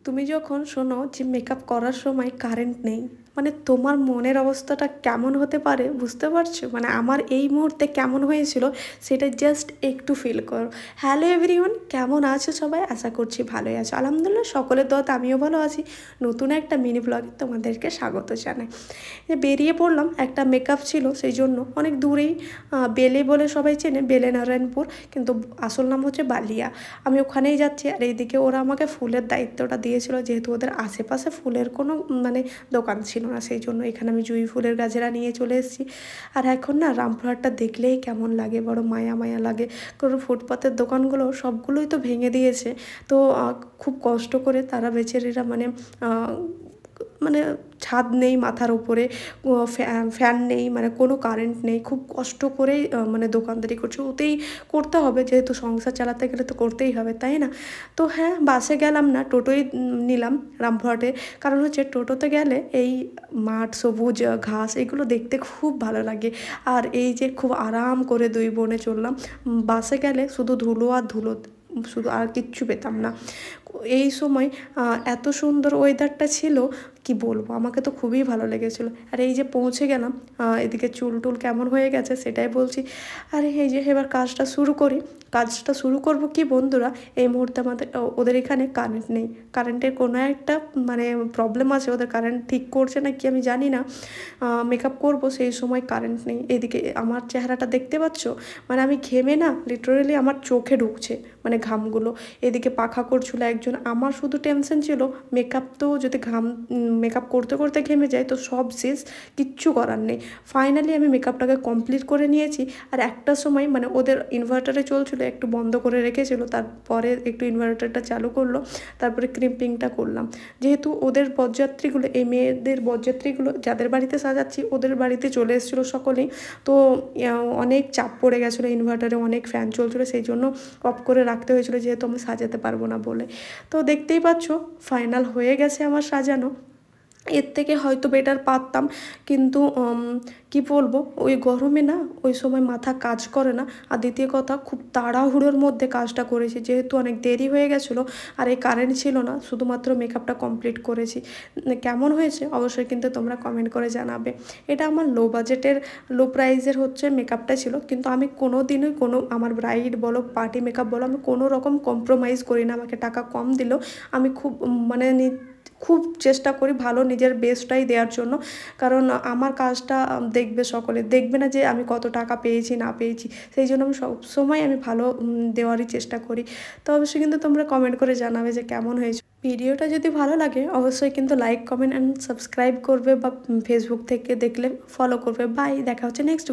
তুমি যখন শোনো যে মেকআপ করার সময় কারেন্ট নেই, মানে তোমার মনের অবস্থাটা কেমন হতে পারে বুঝতে পারছো? মানে আমার এই মুহূর্তে কেমন হয়েছিল সেটা জাস্ট একটু ফিল করো। হ্যালো এভরিওয়ান, কেমন আছো সবাই? আশা করছি ভালোই আছো। আলহামদুলিল্লাহ, সকলের দোয়াতে আমিও ভালো আছি। নতুন একটা মিনি ব্লগে তোমাদেরকে স্বাগত জানাই। বেরিয়ে পড়লাম, একটা মেকআপ ছিল সেই জন্য অনেক দূরেই, বেলে বলে সবাই চেনে, বেলে নারায়ণপুর, কিন্তু আসল নাম হচ্ছে বালিয়া। আমি ওখানেই যাচ্ছি। আর এইদিকে ওরা আমাকে ফুলের দায়িত্বটা দিয়েছিল, যেহেতু ওদের আশেপাশে ফুলের কোনো মানে দোকান ছিল না, সেই জন্য এখানে আমি জুঁই ফুলের গাছেরা নিয়ে চলে এসেছি। আর এখন না রামপুরহাটটা দেখলেই কেমন লাগে, বড় মায়া মায়া লাগে। কারণ ফুটপাতের দোকানগুলো সবগুলোই তো ভেঙে দিয়েছে। তো খুব কষ্ট করে তারা বেচারিরা মানে মানে ছাদ নেই মাথার উপরে, ফ্যান নেই, মানে কোনো কারেন্ট নেই, খুব কষ্ট করেই মানে দোকানদারি করছে। ওতেই করতে হবে, যেহেতু সংসার চালাতে গেলে তো করতেই হবে, তাই না? তো হ্যাঁ, বাসে গেলাম না, টোটোই নিলাম রামপুরহাটে। কারণ হচ্ছে টোটোতে গেলে এই মাঠ, সবুজ ঘাস, এগুলো দেখতে খুব ভালো লাগে। আর এই যে খুব আরাম করে দুই বোনে চললাম। বাসে গেলে শুধু ধুলো আর ধুলো, শুধু আর কিচ্ছু পেতাম না। এই সময় এত সুন্দর ওয়েদারটা ছিল, কি বলবো, আমাকে তো খুবই ভালো লেগেছিলো। আর এই যে পৌঁছে গেলাম, এদিকে চুল টুল কেমন হয়ে গেছে সেটাই বলছি। আর এই যে এবার কাজটা শুরু করি। কাজটা শুরু করব কি বন্ধুরা, এই মুহূর্তে আমাদের ওদের এখানে কারেন্ট নেই। কারেন্টের কোনো একটা মানে প্রবলেম আছে, ওদের কারেন্ট ঠিক করছে না কি আমি জানি না। মেকআপ করব সেই সময় কারেন্ট নেই। এদিকে আমার চেহারাটা দেখতে পাচ্ছ, মানে আমি ঘেমে না লিটারেলি আমার চোখে ঢুকছে মানে ঘামগুলো। এদিকে পাখা করছিল একজন। আমার শুধু টেনশন ছিল মেকআপ, তো যদি মেকআপ করতে করতে ঘেমে যায় তো সব শেষ, কিচ্ছু করার নেই। ফাইনালি আমি মেকআপটাকে কমপ্লিট করে নিয়েছি। আর একটা সময় মানে ওদের ইনভার্টারে চলছিল, একটু বন্ধ করে রেখেছিল, তারপরে একটু ইনভার্টারটা চালু করলো, তারপরে ক্রিম্পিংটা করলাম। যেহেতু ওদের বরযাত্রীগুলো, এই মেয়েদের বরযাত্রীগুলো যাদের বাড়িতে সাজাচ্ছি ওদের বাড়িতে চলে এসেছিলো সকলেই। তো অনেক চাপ পড়ে গেছিলো, ইনভার্টারে অনেক ফ্যান চলছিলো, সেই জন্য অফ করে রাখতে হয়েছিলো, যেহেতু আমি সাজাতে পারবো না বলে। তো দেখতেই পাচ্ছ ফাইনাল হয়ে গেছে আমার সাজানো। এর থেকে হয়তো বেটার পারতাম, কিন্তু কি বলবো, ওই গরমে না ওই সময় মাথা কাজ করে না। আর দ্বিতীয় কথা, খুব তাড়াহুড়োর মধ্যে কাজটা করেছি, যেহেতু অনেক দেরি হয়ে গেছিলো আর এই কারেন্ট ছিল না, শুধুমাত্র মেকআপটা কমপ্লিট করেছি। কেমন হয়েছে অবশ্যই কিন্তু তোমরা কমেন্ট করে জানাবে। এটা আমার লো বাজেটের, লো প্রাইসের হচ্ছে মেকআপটা ছিল, কিন্তু আমি কোনো দিনই কোনো আমার ব্রাইড বলো, পার্টি মেকআপ বলো, আমি কোনো রকম কম্প্রোমাইজ করি না। আমাকে টাকা কম দিলেও আমি খুব মানে খুব চেষ্টা করি ভালো নিজের বেস্টটাই দেওয়ার জন্য। কারণ আমার কাজটা দেখবে, সকলে দেখবে না যে আমি কত টাকা পেয়েছি না পেয়েছি, সেই জন্য আমি সবসময় আমি ভালো দেওয়ারই চেষ্টা করি। তো অবশ্যই কিন্তু তোমরা কমেন্ট করে জানাবে যে কেমন হয়েছে। ভিডিওটা যদি ভালো লাগে অবশ্যই কিন্তু লাইক, কমেন্ট অ্যান্ড সাবস্ক্রাইব করবে, বা ফেসবুক থেকে দেখলে ফলো করবে। বাই, দেখা হচ্ছে নেক্সট